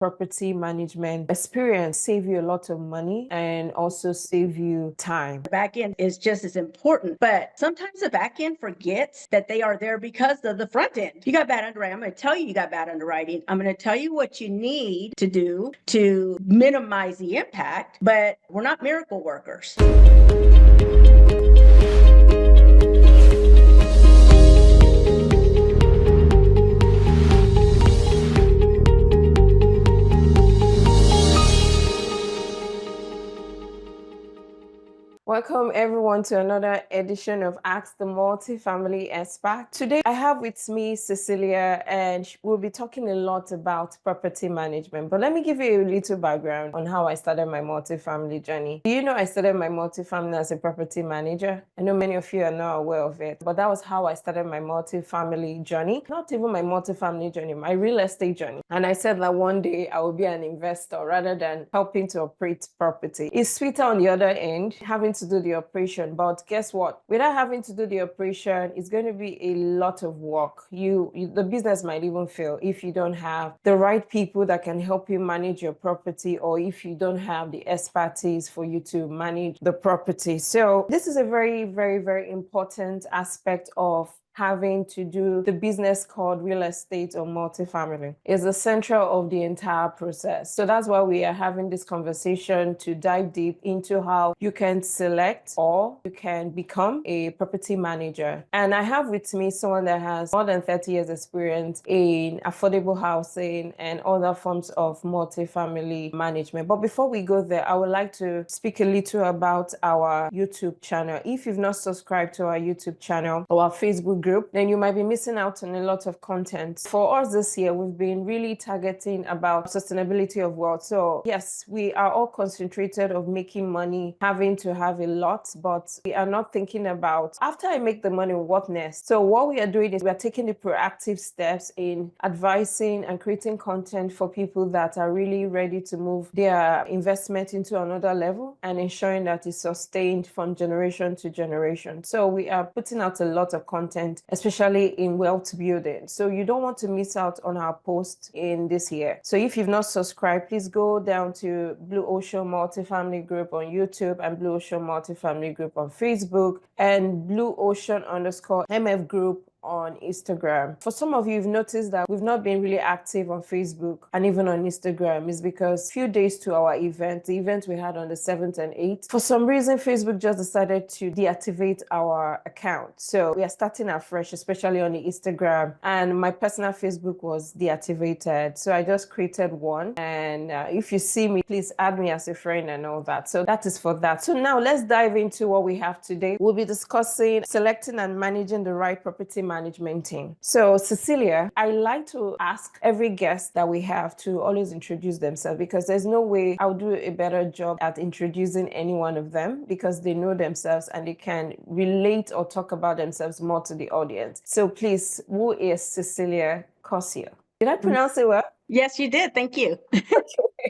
property management experience save you a lot of money and also save you time. The back end is just as important, but sometimes the back end forgets that they are there because of the front end. You got bad underwriting. I'm going to tell you got bad underwriting. I'm going to tell you what you need to do to minimize the impact, but we're not miracle workers. Welcome everyone to another edition of Ask the Multifamily Expert. Today I have with me Cecilia, and we'll be talking a lot about property management. But let me give you a little background on how I started my multifamily journey. Do you know I started my multifamily as a property manager? I know many of you are not aware of it, but that was how I started my multifamily journey. Not even my multifamily journey, my real estate journey. And I said that one day I will be an investor rather than helping to operate property. It's sweeter on the other end, having to do the operation, but guess what? Without having to do the operation, it's going to be a lot of work. The business might even fail if you don't have the right people that can help you manage your property, or if you don't have the expertise for you to manage the property. So this is a very, very, very important aspect of having to do the business called real estate or multifamily. Is the center of the entire process. So that's why we are having this conversation to dive deep into how you can select or you can become a property manager. And I have with me someone that has more than 30 years experience in affordable housing and other forms of multifamily management. But before we go there, I would like to speak a little about our YouTube channel. If you've not subscribed to our YouTube channel or our Facebook group, then you might be missing out on a lot of content. For us this year, we've been really targeting about sustainability of wealth. So yes, we are all concentrated of making money, having to have a lot, but we are not thinking about after I make the money, what next? So what we are doing is we are taking the proactive steps in advising and creating content for people that are really ready to move their investment into another level and ensuring that it's sustained from generation to generation. So we are putting out a lot of content, especially in wealth building. So you don't want to miss out on our post in this year. So if you've not subscribed, please go down to Blue Ocean Multifamily Group on YouTube and Blue Ocean Multifamily Group on Facebook and Blue Ocean _MF Group on Instagram. For some of you, you've noticed that we've not been really active on Facebook and even on Instagram. Is because a few days to our event, the event we had on the 7th and 8th, for some reason, Facebook just decided to deactivate our account. So we are starting afresh, especially on the Instagram. And my personal Facebook was deactivated. So I just created one. And if you see me, please add me as a friend and all that. So that is for that. So now let's dive into what we have today. We'll be discussing selecting and managing the right property management team. So Cecilia, I like to ask every guest that we have to always introduce themselves, because there's no way I'll do a better job at introducing any one of them, because they know themselves and they can relate or talk about themselves more to the audience. So please, who is Cecilia Cosio? Did I pronounce it well? Yes, you did. Thank you.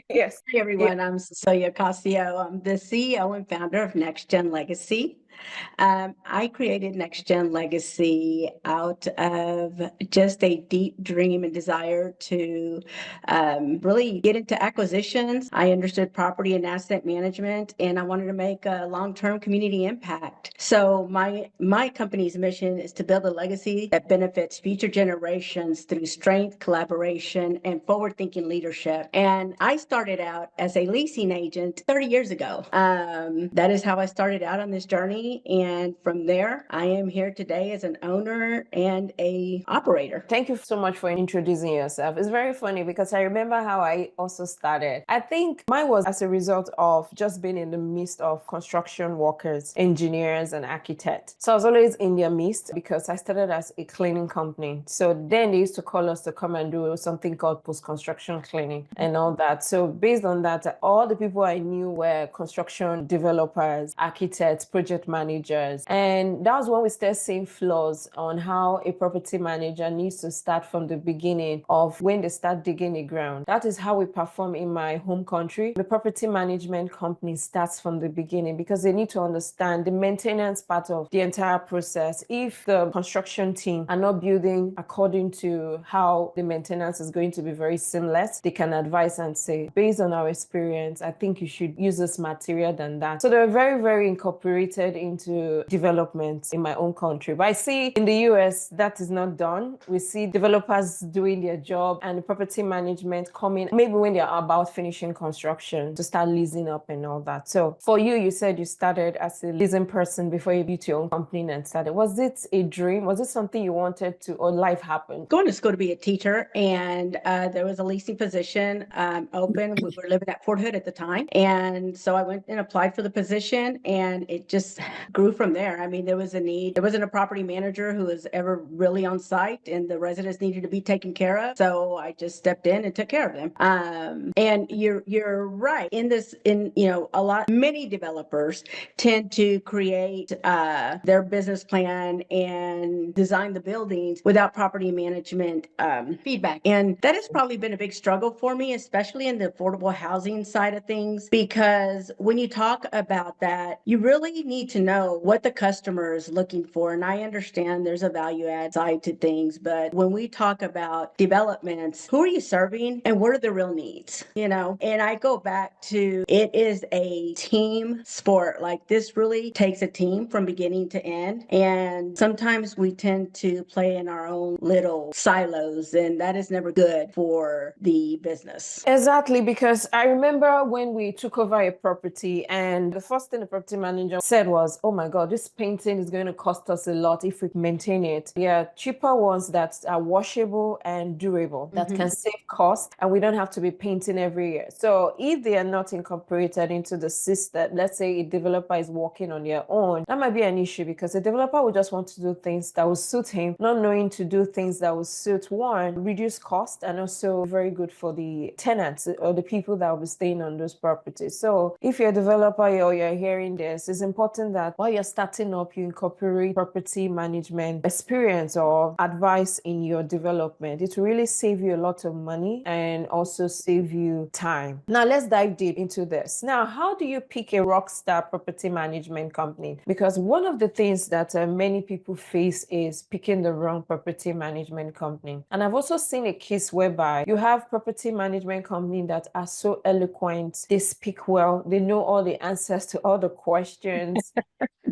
Yes. Hey, everyone. I'm Cecilia Cosio. I'm the CEO and founder of Next Gen Legacy. I created Next Gen Legacy out of just a deep dream and desire to really get into acquisitions. I understood property and asset management, and I wanted to make a long-term community impact. So my company's mission is to build a legacy that benefits future generations through strength, collaboration, and forward-thinking leadership. And I started out as a leasing agent 30 years ago. That is how I started out on this journey. And from there, I am here today as an owner and a operator. Thank you so much for introducing yourself. It's very funny because I remember how I also started. I think mine was as a result of just being in the midst of construction workers, engineers, and architects. So I was always in their midst because I started as a cleaning company. So then they used to call us to come and do something called post-construction cleaning and all that. So based on that, all the people I knew were construction developers, architects, project managers. And that was when we started seeing flaws on how a property manager needs to start from the beginning of when they start digging the ground. That is how we perform in my home country. The property management company starts from the beginning because they need to understand the maintenance part of the entire process. If the construction team are not building according to how the maintenance is going to be very seamless, they can advise and say, based on our experience, I think you should use this material than that. So they're very, very incorporated into development in my own country. But I see in the US, that is not done. We see developers doing their job and the property management coming maybe when they're about finishing construction to start leasing up and all that. So for you, you said you started as a leasing person before you built your own company and started. Was it a dream? Was it something you wanted to, or life happened? Going to school to be a teacher, and there was a leasing position open. We were living at Fort Hood at the time, and so I went and applied for the position, and it just grew from there. I mean, there was a need. There wasn't a property manager who was ever really on site, and the residents needed to be taken care of. So I just stepped in and took care of them. And you're right in this. Many developers tend to create their business plan and design the buildings without property management feedback. And that has probably been a big struggle for me, especially in the affordable housing side of things, because when you talk about that, you really need to know what the customer is looking for. And I understand there's a value add side to things, but when we talk about developments, who are you serving and what are the real needs? And I go back to, it is a team sport. Like, this really takes a team from beginning to end. And sometimes we tend to play in our own little silos, and that is never good for the business. Exactly, because I remember when we took over a property, and the first thing the property manager said was, oh my God, this painting is going to cost us a lot if we maintain it. Yeah, cheaper ones that are washable and durable, that can save cost, and we don't have to be painting every year. So if they are not incorporated into the system, let's say a developer is working on their own, that might be an issue, because a developer would just want to do things that will suit him, not knowing to do things that will suit, one, reduce cost, and also very good for the tenants or the people that will be staying on those properties. So if you're a developer or you're hearing this, it's important that while you're starting up, you incorporate property management experience or advice in your development. It will really save you a lot of money and also save you time. Now let's dive deep into this. Now, how do you pick a rock star property management company? Because one of the things that many people face is picking the wrong property management company. And I've also seen a case whereby you have property management companies that are so eloquent, they speak well, they know all the answers to all the questions.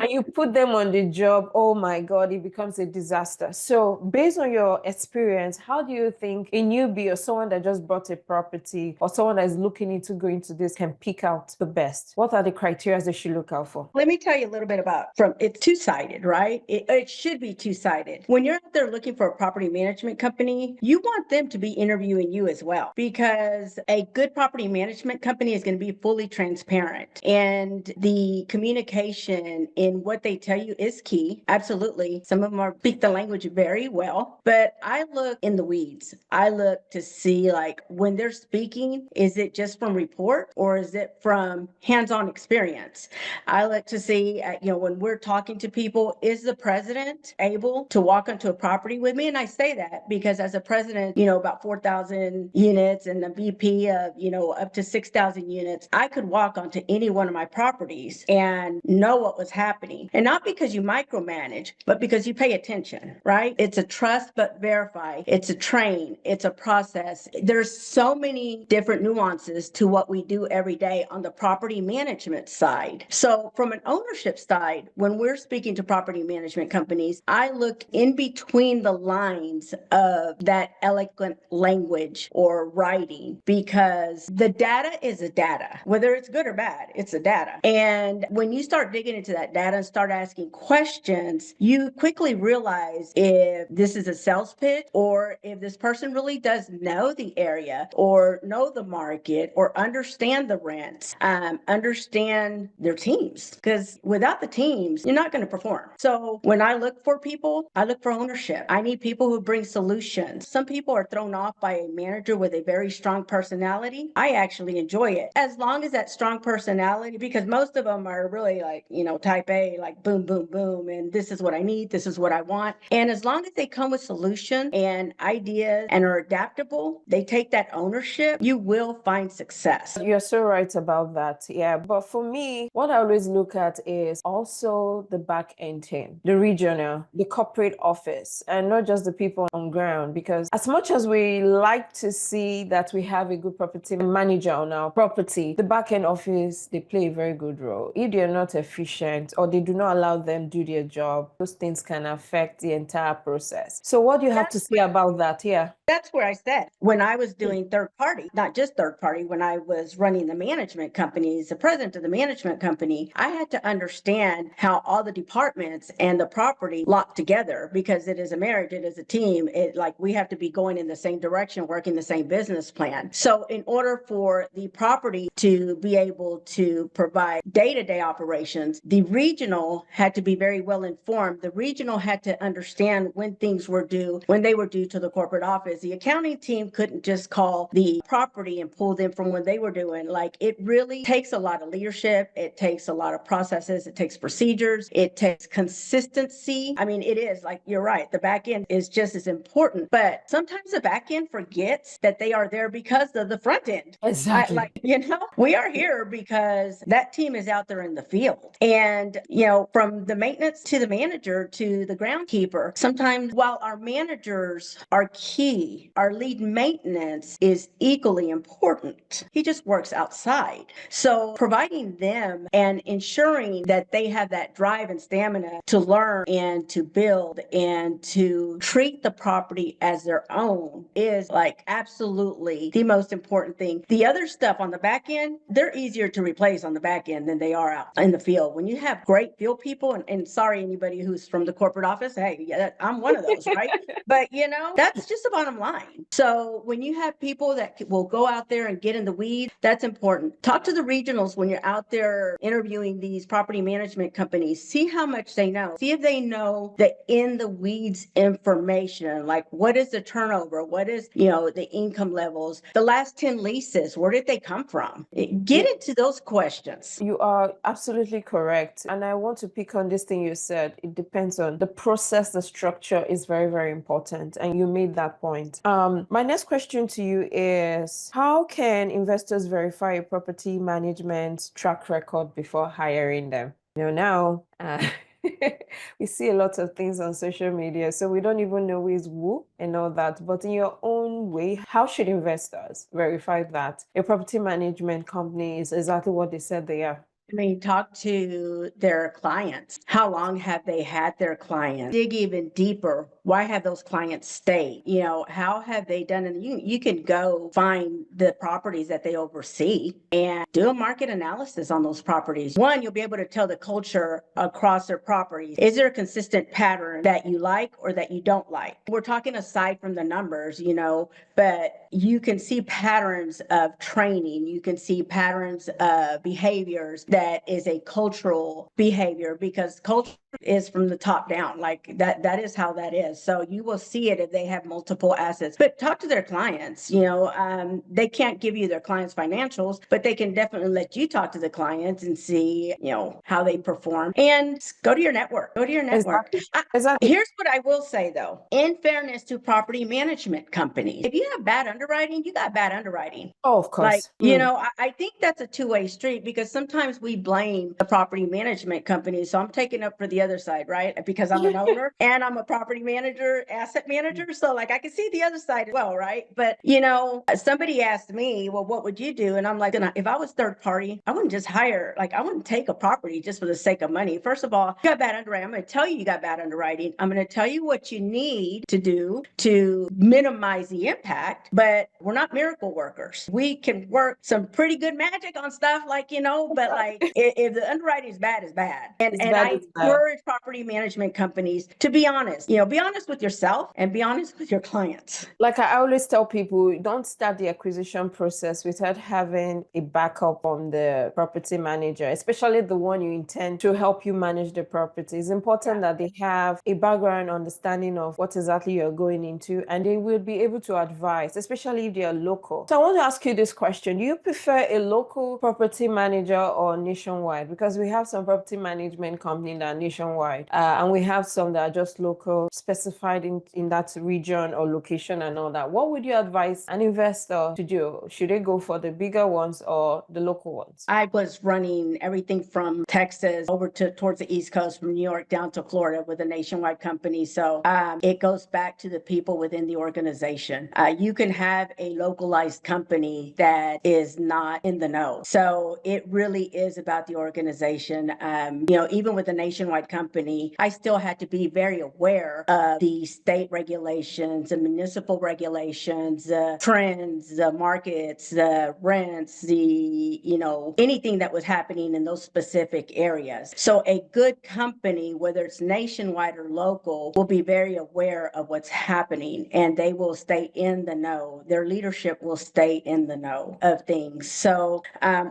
And you put them on the job, oh my God, it becomes a disaster. So based on your experience, how do you think a newbie or someone that just bought a property or someone that is looking into going to this can pick out the best? What are the criteria they should look out for? Let me tell you a little bit about it's two-sided, right? It should be two-sided. When you're out there looking for a property management company, you want them to be interviewing you as well, because a good property management company is going to be fully transparent, and the communication in what they tell you is key. Absolutely. Some of them speak the language very well, but I look in the weeds. I look to see, like, when they're speaking, is it just from report or is it from hands-on experience? I look to see, when we're talking to people, is the president able to walk onto a property with me? And I say that because as a president, about 4,000 units and a VP of, up to 6,000 units, I could walk onto any one of my properties and know what was happening. And not because you micromanage, but because you pay attention, right? It's a trust but verify. It's a train. It's a process. There's so many different nuances to what we do every day on the property management side. So from an ownership side, when we're speaking to property management companies, I look in between the lines of that eloquent language or writing, because the data is a data. Whether it's good or bad, it's a data. And when you start digging into that data and start asking questions, you quickly realize if this is a sales pitch or if this person really does know the area or know the market or understand the rents, understand their teams. Because without the teams, you're not going to perform. So when I look for people, I look for ownership. I need people who bring solutions. Some people are thrown off by a manager with a very strong personality. I actually enjoy it as long as that strong personality, because most of them are really like, type A, like boom, boom, boom, and this is what I need, this is what I want. And as long as they come with solutions and ideas and are adaptable, they take that ownership, you will find success. You're so right about that. Yeah. But for me, what I always look at is also the back end team, the regional, the corporate office, and not just the people on ground. Because as much as we like to see that we have a good property manager on our property, the back end office, they play a very good role. If they're not efficient or they do not allow them do their job, those things can affect the entire process. So what do you have to say about that? Yeah. That's where I said when I was doing third party, not just third party, when I was running the management companies, the president of the management company, I had to understand how all the departments and the property lock together because it is a marriage, it is a team. It like we have to be going in the same direction, working the same business plan. So in order for the property to be able to provide day-to-day operations, the regional had to be very well informed. The regional had to understand when things were due, when they were due to the corporate office. The accounting team couldn't just call the property and pull them from what they were doing. Like it really takes a lot of leadership. It takes a lot of processes. It takes procedures. It takes consistency. I mean, it is like, you're right. The back end is just as important, but sometimes the back end forgets that they are there because of the front end. Exactly. We are here because that team is out there in the field. And, from the maintenance to the manager to the groundkeeper, sometimes while our managers are key, our lead maintenance is equally important. He just works outside. So providing them and ensuring that they have that drive and stamina to learn and to build and to treat the property as their own is like absolutely the most important thing. The other stuff on the back end, they're easier to replace on the back end than they are out in the field. When you have great field people, and sorry, anybody who's from the corporate office, hey, yeah, I'm one of those, right? But that's just the bottom line. So when you have people that will go out there and get in the weeds, that's important. Talk to the regionals when you're out there interviewing these property management companies. See how much they know. See if they know the in the weeds information, like what is the turnover? What is, the income levels? The last 10 leases, where did they come from? Get into those questions. You are absolutely correct. And I want to pick on this thing you said. It depends on the process, the structure is very, very important. And you made that point. My next question to you is, how can investors verify a property management track record before hiring them? Now, we see a lot of things on social media, so we don't even know who is who and all that. But in your own way, how should investors verify that a property management company is exactly what they said they are? Talk to their clients. How long have they had their clients? Dig even deeper. Why have those clients stayed? How have they done it? You can go find the properties that they oversee and do a market analysis on those properties. One, you'll be able to tell the culture across their properties. Is there a consistent pattern that you like or that you don't like? We're talking aside from the numbers, but you can see patterns of training. You can see patterns of behaviors that is a cultural behavior, because culture is from the top down. Like that is how that is. So you will see it if they have multiple assets. But talk to their clients. They can't give you their clients' financials, but they can definitely let you talk to the clients and see, how they perform. And go to your network. Go to your network. Exactly. Here's what I will say though. In fairness to property management companies, if you have bad underwriting, you got bad underwriting. Oh, of course. I think that's a two-way street, because sometimes we blame the property management companies. So I'm taking up for the other side, right? Because I'm an owner and I'm a property manager, asset manager. So like I can see the other side as well, right? But somebody asked me, well, what would you do? And I'm like, if I was third party, I wouldn't just hire, like I wouldn't take a property just for the sake of money. First of all, you got bad underwriting. I'm going to tell you got bad underwriting. I'm going to tell you what you need to do to minimize the impact, but we're not miracle workers. We can work some pretty good magic on stuff but like if the underwriting is bad, it's bad. And I encourage property management companies to be honest, be honest with yourself and be honest with your clients. Like I always tell people, don't start the acquisition process without having a backup on the property manager, especially the one you intend to help you manage the property. It's important that they have a background understanding of what exactly you're going into, and they will be able to advise, especially if they are local. So I want to ask you this question. Do you prefer a local property manager or nationwide? Because we have some property management companies that are nationwide, and we have some that are just local, specified in that region or location and all that. What would you advise an investor to do? Should they go for the bigger ones or the local ones? I was running everything from Texas over to towards the East Coast, from New York down to Florida with a nationwide company. So it goes back to the people within the organization. You can have a localized company that is not in the know. So it really is about the organization. Even with a nationwide company, I still had to be very aware of the state regulations, the municipal regulations, the trends, the markets, the rents, anything that was happening in those specific areas. So a good company, whether it's nationwide or local, will be very aware of what's happening, and they will stay in the know. Their leadership will stay in the know of things. So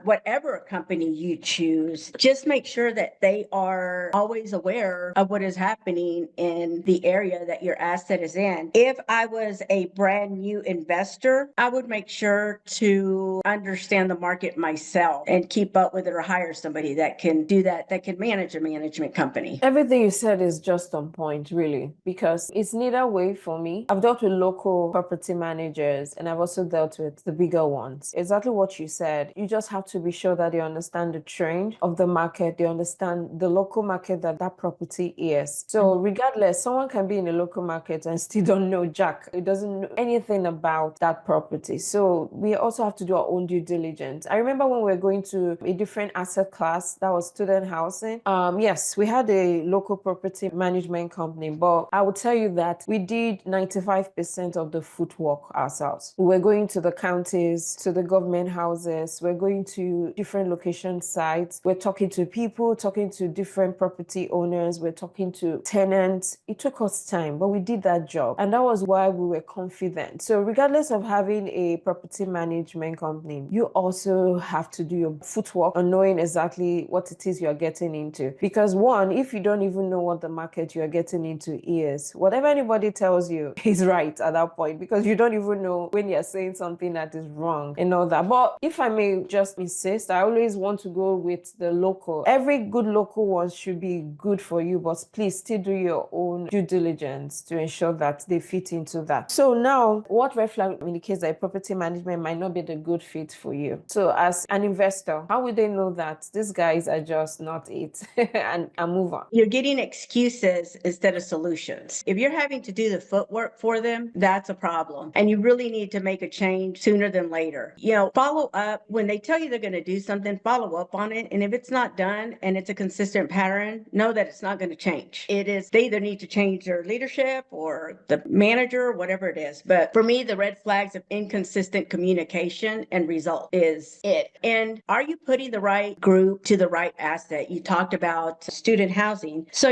whatever company you choose, just make sure that they are always aware of what is happening in the area that your asset is in. If I was a brand new investor, I would make sure to understand the market myself and keep up with it, or hire somebody that can do that can manage a management company. Everything you said is just on point, really, because it's neither way for me. I've dealt with local property managers and I've also dealt with the bigger ones. Exactly what you said. You just have to be sure that they understand the trend of the market, they understand the local market that that property is. So regardless, someone can be in a local market and still don't know jack. It doesn't know anything about that property. So we also have to do our own due diligence. I remember when we were going to a different asset class, that was student housing. Yes, we had a local property management company, but I would tell you that we did 95% of the footwork ourselves. We were going to the counties, to the government houses, we're going to different location sites, we're talking to people, talking to different property owners, we're talking to tenants. It took us time, but we did that job, and that was why we were confident. So regardless of having a property management company, you also have to do your footwork on knowing exactly what it is you're getting into. Because one, if you don't even know what the market you're getting into is, whatever anybody tells you is right at that point, because you don't even know when you're saying something that is wrong and all that. But if I may just insist, I always want to go with the local. Every good local one should be good for you, but please still do your own due diligence to ensure that they fit into that. So now, what red flag indicates that property management might not be the good fit for you? So as an investor, how would they know that these guys are just not it and move on? You're getting excuses instead of solutions. If you're having to do the footwork for them, that's a problem. And you really need to make a change sooner than later. Follow up. When they tell you they're going to do something, follow up on it. And if it's not done and it's a consistent pattern, know that it's not going to change. They either need to change their leadership or the manager, whatever it is. But for me, the red flags of inconsistent communication and result is it. And are you putting the right group to the right asset? You talked about student housing. So,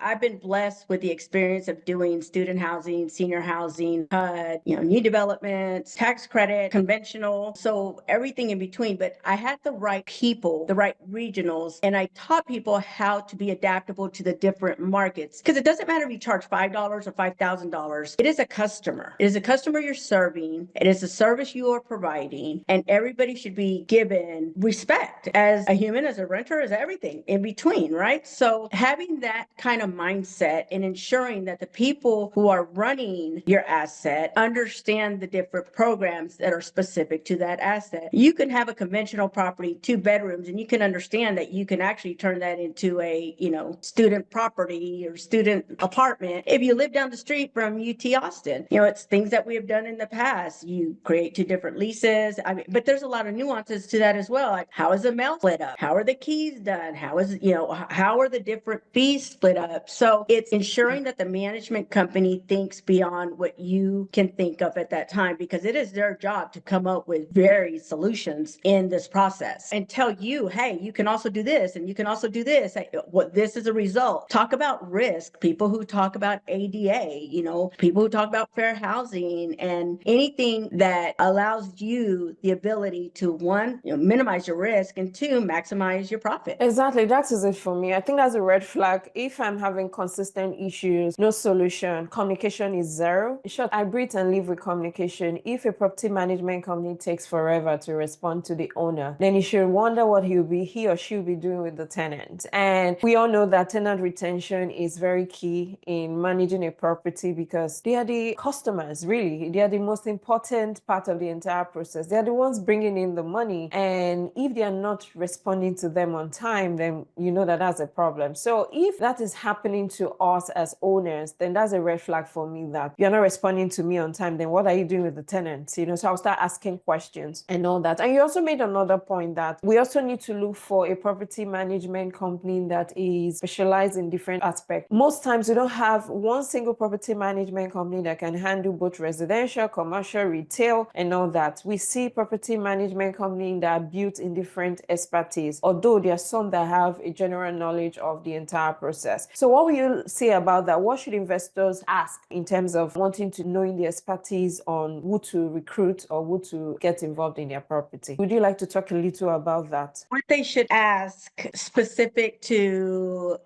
I've been blessed with the experience of doing student housing, senior housing, new developments, tax credit, conventional, so everything in between. But I had the right people, the right regionals, and I taught people how to be adaptable to the different markets. Because it doesn't matter if you charge $5 or $5,000. It is a customer. It is a customer you're serving. It is a service you are providing, and everybody should be given respect as a human, as a renter, as everything in between, right? So having that kind of mindset and ensuring that the people who are running your asset understand the different programs that are specific to that asset. You can have a conventional property, 2 bedrooms, and you can understand that you can actually turn that into a, student property or student apartment if you live down the street from UT Austin. It's things that we have done in the past. You create 2 different leases. But there's a lot of nuances to that as well. Like, how is the mail split up? How are the keys done? How are the different fees split up? So it's ensuring that the management company thinks beyond what you can think of at that time, because it is their job to come up with varied solutions in this process and tell you, hey, you can also do this and you can also do this. What this is a result. Talk about risk. People who talk about ADA, people who talk about fair housing and anything that allows you the ability to, one, minimize your risk, and 2, maximize your profit. Exactly, that is it for me. I think that's a red flag. If I'm having consistent issues, no solution, communication is zero. In short, I breathe and live with communication. If a property management company takes forever to respond to the owner, then you should wonder what what he or she will be doing with the tenant. And we all know that tenant retention is very key in managing a property because they are the customers, really. They are the most important part of the entire process. They are the ones bringing in the money. And if they are not responding to them on time, then you know that that's a problem. So if that is happening to us as owners, then that's a red flag for me that you're not responding to me on time. Then what are you doing with the tenants? So I'll start asking questions and all that. And you also made another point that we also need to look for a property management company that is specialized in different aspects. Most times we don't have one single property management company that can handle both residential, commercial, retail, and all that. We see property management companies that are built in different expertise, although there are some that have a general knowledge of the entire process. So what will you say about that? What should investors ask in terms of wanting to know the expertise on who to recruit or who to get involved in their property? Would you like to talk a little about that? What they should ask specific to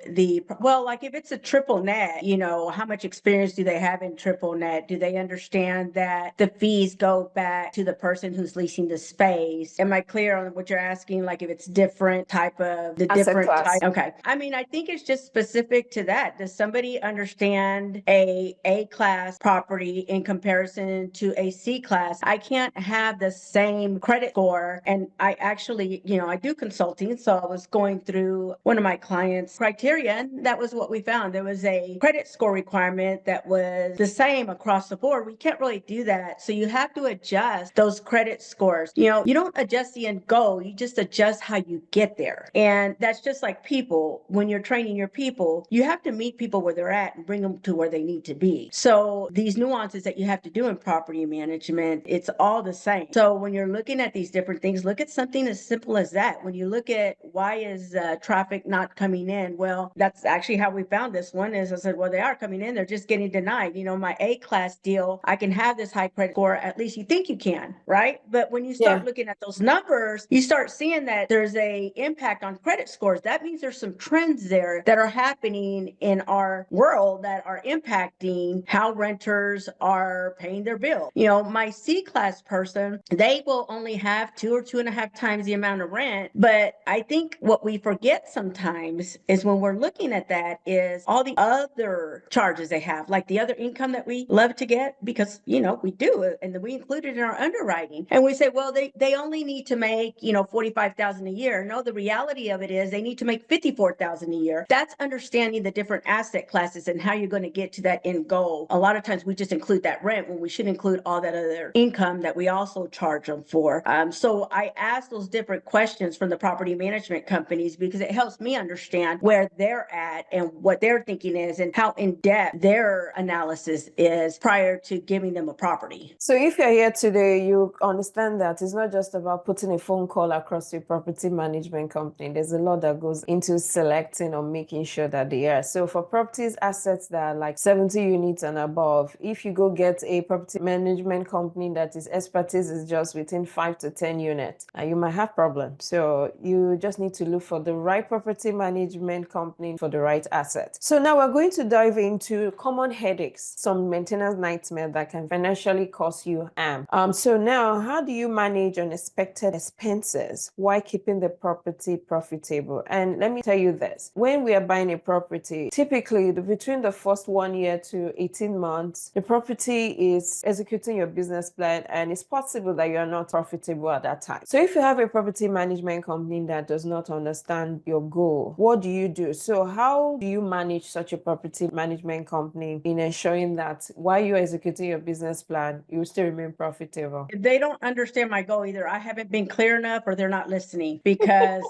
like if it's a triple net, how much experience do they have in triple net? Do they understand that the fees go back to the person who's leasing the space? Am I clear on what you're asking? Like if it's different type of the Asset different class. type? Okay. I mean, I think it's just specific to that. Does somebody understand a class property in comparison to a C class? I can't have the same credit score. And I actually, I do consulting. So I was going through one of my clients' criteria, and that was what we found. There was a credit score requirement that was the same across the board. We can't really do that. So you have to adjust those credit scores. You don't adjust the end goal, you just adjust how you get there. And that's just like people. When you're training your people, you have to meet people where they're at and bring them to where they need to be. So these nuances that you have to do in property management, it's all the same. So when you're looking at these different things, look at something as simple as that. When you look at why is traffic not coming in, well, that's actually how we found this one. Is I said, well, they are coming in, they're just getting denied. My A class deal, I can have this high credit score, at least you think you can, right? But when you start looking at those numbers, you start seeing that there's a impact on credit scores. That means there's some trends there that are happening in our world that are impacting how renters are paying their bill. My C class person, they will only have 2 or 2.5 times the amount of rent. But I think what we forget sometimes is when we're looking at that is all the other charges they have, like the other income that we love to get because, we do it and we include it in our underwriting. And we say, well, they only need to make, 45,000 a year. No, the reality of it is they need to make 54,000 a year. That's understanding the different asset classes and how you're going to get to that end goal. A lot of times we just include that rent when we should include all that other income that we also charge them for. So I ask those different questions from the property management companies because it helps me understand where they're at and what their thinking is and how in depth their analysis is prior to giving them a property. So if you're here today, you understand that it's not just about putting a phone call across your property management company. There's a lot that goes into selecting or making sure that they are. So for properties assets that are like 70 units and above, if you go get a property management company that is expertise is just within 5 to 10 units, you might have problems. So you just need to look for the right property management company for the right asset. So now we're going to dive into common headaches, some maintenance nightmare that can financially cost you harm. So now, how do you manage unexpected expenses while keeping the property profitable? And let me tell you this, when we are buying a property, typically between the first 1 year to 18 months, the property is executing your business plan and it's possible that you are not profitable at that time. So if you have a property management company that does not understand your goal, what do you do? So how do you manage such a property management company in ensuring that while you're executing your business plan, you will still remain profitable? If they don't understand my goal, either I haven't been clear enough or they're not listening because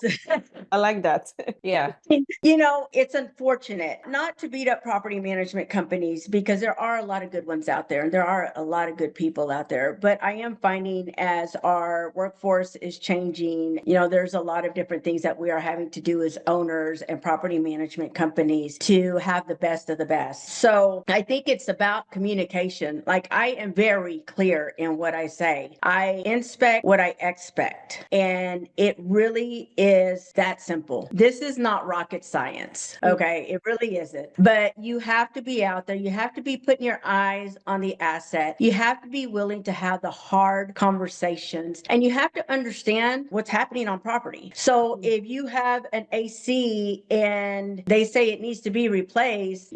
I like that. Yeah. it's unfortunate not to beat up property management companies because there are a lot of good ones out there and there are a lot of good people out there. But I am finding as our workforce is changing, there's a lot of different things that we are having to do as owners and property management companies to have the best of the best. So I think it's about communication. Like I am very clear in what I say. I inspect what I expect. And it really is that simple. This is not rocket science. Okay. It really isn't. But you have to be out there. You have to be putting your eyes on the asset. You have to be willing to have the hard conversations and you have to understand what's happening on property. So if you have an AC and they say it needs to be replaced,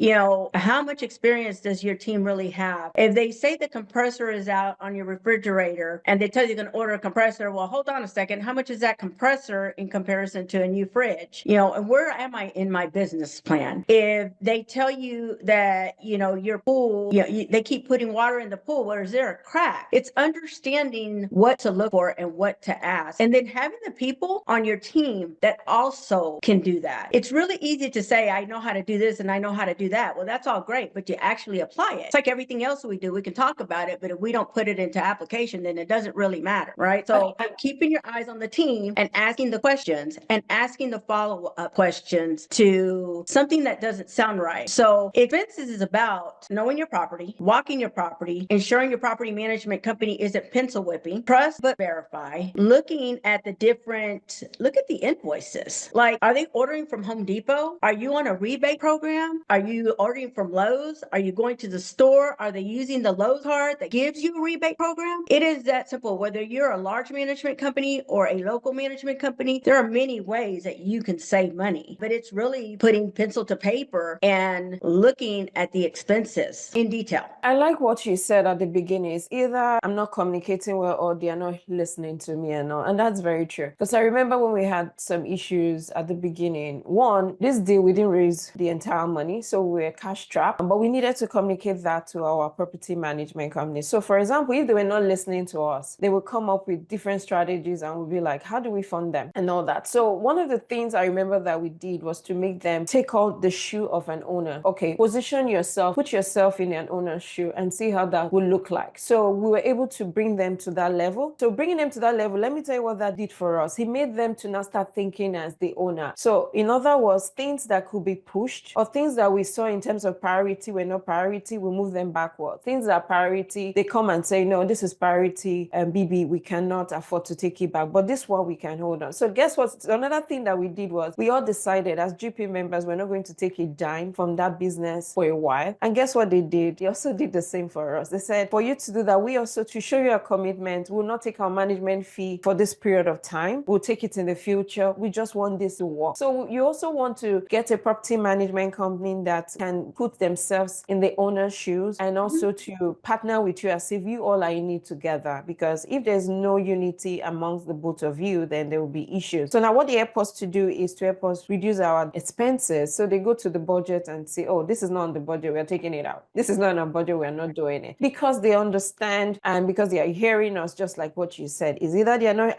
how much experience does your team really have? If they say the compressor is out on your refrigerator and they tell you can order a compressor, well, hold on a second. How much is that compressor in comparison to a new fridge? And where am I in my business plan? If they tell you that, your pool, they keep putting water in the pool, well, is there a crack? It's understanding what to look for and what to ask. And then having the people on your team that also can do that. It's really easy to say, I know how to do this and I know how to do that. Well, that's all great, but you actually apply it. It's like everything else we do. We can talk about it, but if we don't put it into application, then it doesn't really matter, right? So keeping your eyes on the team and asking the questions and asking the follow-up questions to something that doesn't sound right. So expenses is about knowing your property, walking your property, ensuring your property management company isn't pencil whipping, trust but verify, look at the invoices. Like, are they ordering from Home Depot? Are you on a rebate program? Are you ordering from Lowe's? Are you going to the store? Are they using the Lowe's card that gives you a rebate program? It is that simple. Whether you're a large management company or a local management company, there are many ways that you can save money, but it's really putting pencil to paper and looking at the expenses in detail. I like what you said at the beginning. It's either I'm not communicating well or they're not listening to me and all. And that's very true. Because I remember when we had some issues at the beginning. One, this deal, we didn't raise the entire money. So we were cash strapped, but we needed to communicate that to our property management company. So for example, if they were not listening to us, they would come up with different strategies and we'd be like, how do we fund them? And all that. So one of the things I remember that we did was to make them take out the shoe of an owner. Okay, position yourself, put yourself in an owner's shoe and see how that would look like. So we were able to bring them to that level. So bringing them to that level, let me tell you what that did for us. He made them to now start thinking as the owner. So in other words, things that could be pushed or things that we saw in terms of priority were not priority, we move them backward. Things that are priority, they come and say, no, this is priority and BB, we cannot afford to take it back, but this one we can hold on. So guess what? Another thing that we did was we all decided as GP members, we're not going to take a dime from that business for a while. And guess what they did? They also did the same for us. They said, for you to do that, we also, to show you a commitment, we'll not take our management fee for this period of time. We'll take it in the future. We just want this to work. So you also want to get a property management company that can put themselves in the owner's shoes and also to partner with you as if you all are in it together. Because if there's no unity amongst the both of you, then there will be issues. So now what they help us to do is to help us reduce our expenses. So they go to the budget and say, oh, this is not on the budget, we're taking it out. This is not on our budget, we're not doing it. Because they understand and because they are hearing us, just like what you said, is either they are not,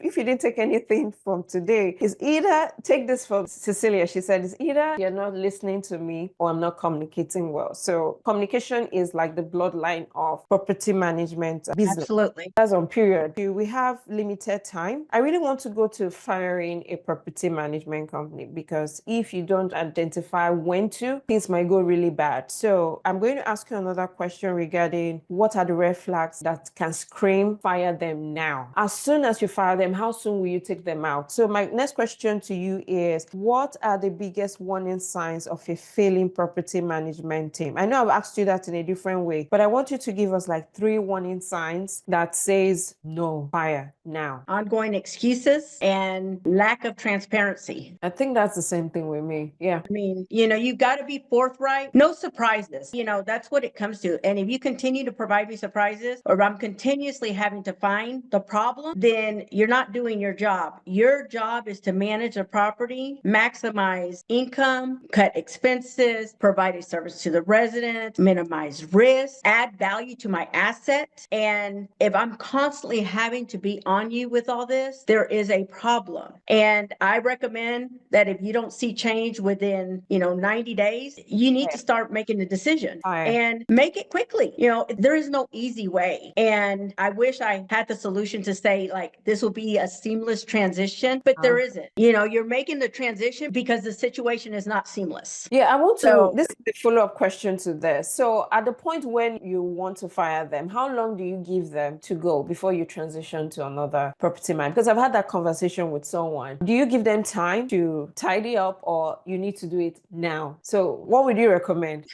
if you didn't take anything from today, is either, take this from Cecilia, she said, it's either you're not listening to me or I'm not communicating well. So communication is like the bloodline of property management business. Absolutely. That's on period. We have limited time. I really want to go to firing a property management company because if you don't identify when to, things might go really bad. So I'm going to ask you another question regarding what are the red flags that can scream, fire them now. As soon as you fire them, how soon will you take them out? So my next question to you is, what are the biggest warning signs of a failing property management team? I know I've asked you that in a different way, but I want you to give us like 3 warning signs that says no, fire now. Ongoing excuses and lack of transparency. I think that's the same thing with me. Yeah. I mean, you've got to be forthright. No surprises. That's what it comes to. And if you continue to provide me surprises, or I'm continuously having to find the problem, then you're not doing your job. Your job is to manage a property, maximize income, cut expenses, provide a service to the resident, minimize risk, add value to my asset. And if I'm constantly having to be on you with all this, there is a problem. And I recommend that if you don't see change within, 90 days, you need to start making a decision and make it quickly. There is no easy way. And I wish I had the solution to say, like, this will be a seamless transition, but there isn't. You're making the transition because the situation is not seamless. Yeah, I want to, this is the follow-up question to this. So at the point when you want to fire them, how long do you give them to go before you transition to another property man? Because I've had that conversation with someone. Do you give them time to tidy up or you need to do it now? So what would you recommend?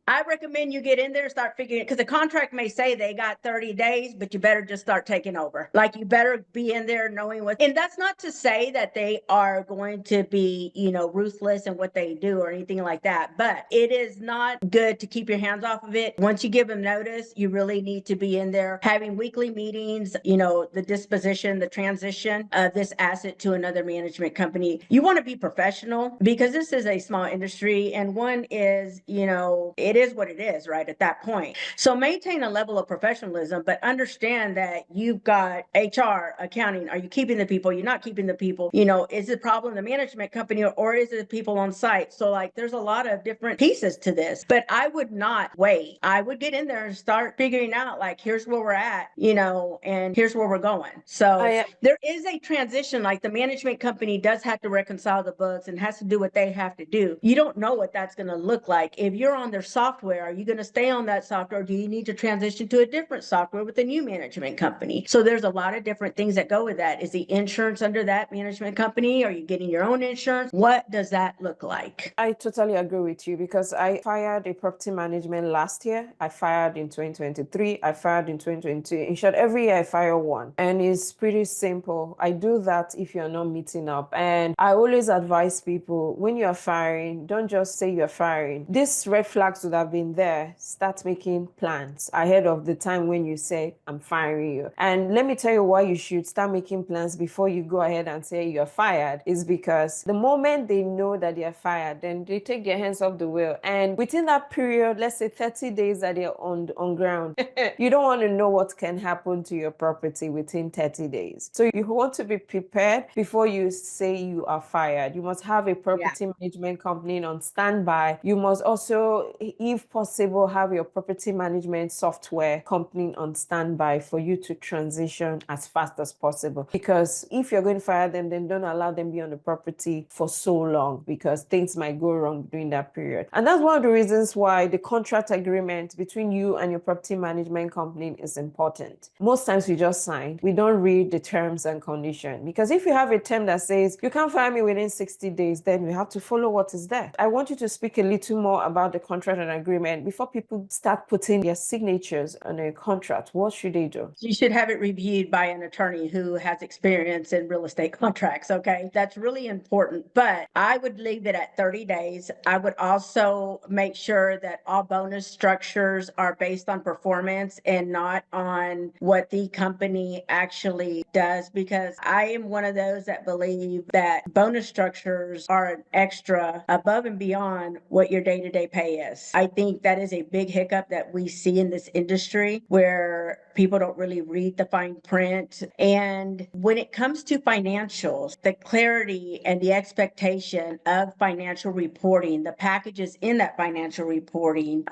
I recommend you get in there and start figuring, because the contract may say they got 30 days, but you better just start taking over. Like, you better be in there knowing knowing what, and that's not to say that they are going to be, ruthless in what they do or anything like that, but it is not good to keep your hands off of it. Once you give them notice, you really need to be in there having weekly meetings, the disposition, the transition of this asset to another management company. You want to be professional because this is a small industry, and one is, it is what it is, right, at that point. So maintain a level of professionalism, but understand that you've got HR, accounting. Are you keeping the people? You're not keeping the people. Is the problem the management company, or is it the people on site? So like there's a lot of different pieces to this, but I would not wait. I would get in there and start figuring out like, here's where we're at, and here's where we're going. So I there is a transition. Like the management company does have to reconcile the books and has to do what they have to do. You don't know what that's going to look like. If you're on their software, are you going to stay on that software? Or do you need to transition to a different software with a new management company? So there's a lot of different things that go with that. Is the insurance under that management company? Are you getting your own insurance? What does that look like? I totally agree with you because I fired a property management last year. I fired in 2023. I fired in 2022. In short, every year I fire one. And it's pretty simple. I do that if you're not meeting up. And I always advise people when you're firing, don't just say you're firing. These red flags would have been there. Start making plans ahead of the time when you say, I'm firing you. And let me tell you why you should start making plans before you go ahead and say you're fired, is because the moment they know that they're fired, then they take their hands off the wheel. And within that period, let's say 30 days that they're on ground, you don't want to know what can happen to your property within 30 days. So you want to be prepared before you say you are fired. You must have a Yeah. property management company on standby. You must also, if possible, have your property management software company on standby for you to transition as fast as possible. Because if you're going to fire them, then don't allow them be on the property for so long, because things might go wrong during that period. And that's one of the reasons why the contract agreement between you and your property management company is important. Most times we just sign, we don't read the terms and conditions, because if you have a term that says you can't fire me within 60 days, then you have to follow what is there. I want you to speak a little more about the contract and agreement before people start putting their signatures on a contract. What should they do? You should have it reviewed by an attorney who has experience in real estate contracts. Okay. That's really important. But I would leave it at 30 days. I would also make sure that all bonus structures are based on performance and not on what the company actually does, because I am one of those that believe that bonus structures are an extra above and beyond what your day-to-day pay is. I think that is a big hiccup that we see in this industry, where people don't really read the fine print. And when it comes to financials, the clarity and the expectation of financial reporting, the packages in that financial reporting,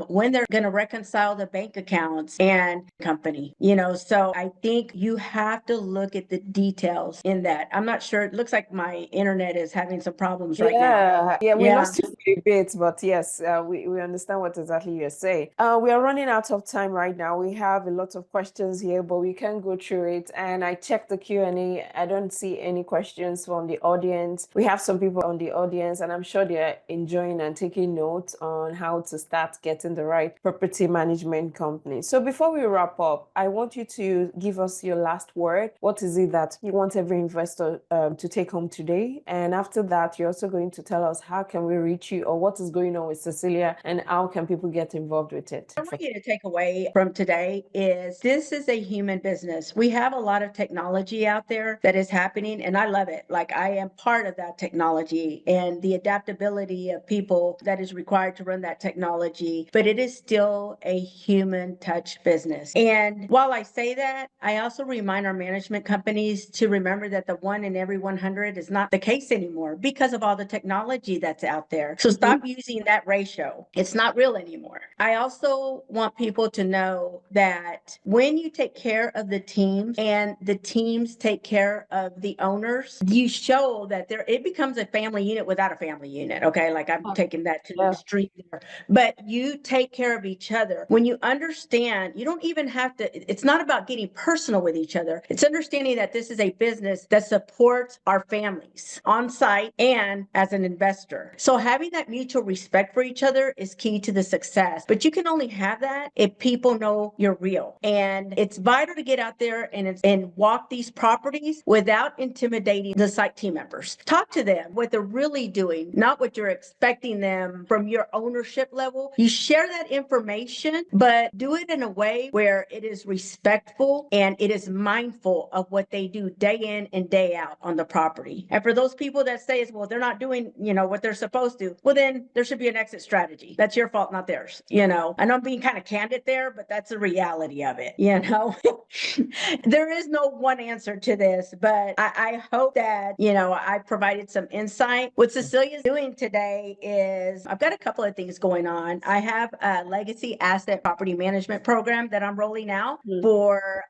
when they're going to reconcile the bank accounts and company, so I think you have to look at the details in that. I'm not sure. It looks like my internet is having some problems right now. Yeah, we Yeah. lost you for a bit, but yes, we understand what exactly you're saying. We are running out of time right now. We have a lot of questions here, but we can go through it. And I checked the Q&A. I don't see any questions from the audience. We have some people on the audience, and I'm sure they're enjoying and taking notes on how to start getting the right property management company. So before we wrap up, I want you to give us your last word. What is it that you want every investor to take home today? And after that, you're also going to tell us how can we reach you, or what is going on with Cecilia, and how can people get involved with it? I want you to take away from today is this is a human business. We have a lot of technology out there that is happening, and I love it. Like I am part of that technology and the adaptability of people that is required to run that technology, but it is still a human touch business. And while I say that, I also remind our management companies to remember that the 1 in every 100 is not the case anymore because of all the technology that's out there. So stop using that ratio. It's not real anymore. I also want people to know that when you take care of the team and the teams take care of the owners, you show that it becomes a family unit without a family unit. Okay. Like I'm taking that to the Yeah. extreme there, but you take care of each other. When you understand, you don't even have to, it's not about getting personal with each other. It's understanding that this is a business that supports our families on site and as an investor. So having that mutual respect for each other is key to the success. But you can only have that if people know you're real. vital. And it's vital to get out there and walk these properties without intimidating the site team members. Talk to them what they're really doing, not what you're expecting them from your ownership level. You share that information, but do it in a way where it is respectful and it is mindful of what they do day in and day out on the property. And for those people that say, well, they're not doing, what they're supposed to, well, then there should be an exit strategy. That's your fault, not theirs. I know I'm being kind of candid there, but that's the reality of it. There is no one answer to this, but I hope that, I provided some insight. What Cecilia's doing today is I've got a couple of things going on. I have a legacy asset property management program that I'm rolling out for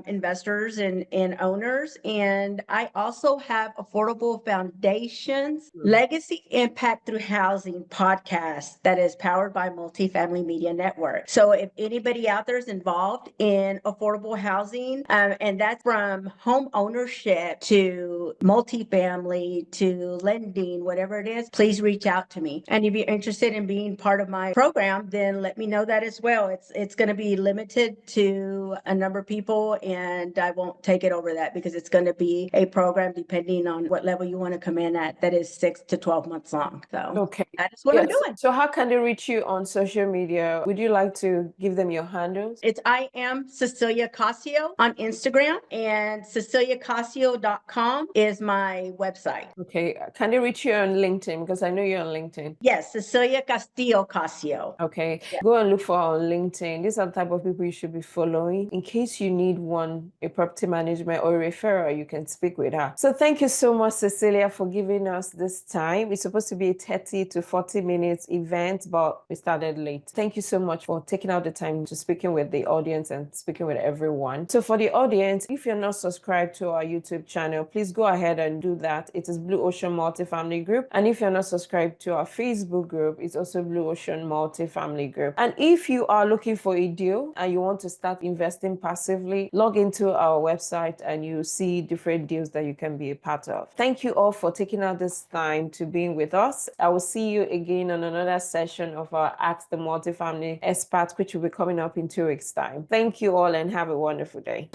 investors and owners. And I also have Affordable Foundations Legacy Impact Through Housing podcast that is powered by Multifamily Media Network. So if anybody out there is involved in affordable housing, and that's from home ownership to multifamily to lending, whatever it is, please reach out to me. And if you're interested in being part of my program, then let me know that as well. It's going to be limited to a number of people, and I won't take it over that because it's going to be a program depending on what level you want to come in at that is 6 to 12 months long. So okay, that is what I'm doing. So how can they reach you on social media? Would you like to give them your handles? I am Cecilia Casio on Instagram, and CeciliaCasio.com is my website. Okay, can they reach you on LinkedIn? Because I know you're on LinkedIn. Yes, Cecilia Castillo Casio. Okay, go and look for her on LinkedIn. These are the type of people you should be following. In case you need a property management or a referral, you can speak with her. So thank you so much, Cecilia, for giving us this time. It's supposed to be a 30 to 40 minutes event, but we started late. Thank you so much for taking out the time to speaking with the audience and speaking with everyone. So for the audience, if you're not subscribed to our YouTube channel, please go ahead and do that. It is Blue Ocean Multifamily Group. And if you're not subscribed to our Facebook group, it's also Blue Ocean Multifamily Group. And if you are looking for a deal and you want to start investing passively, log into our website and you see different deals that you can be a part of. Thank you all for taking out this time to being with us. I will see you again on another session of our Ask the Multifamily Expert, which will be coming up in 2 weeks' time. Thank you all and have a wonderful day.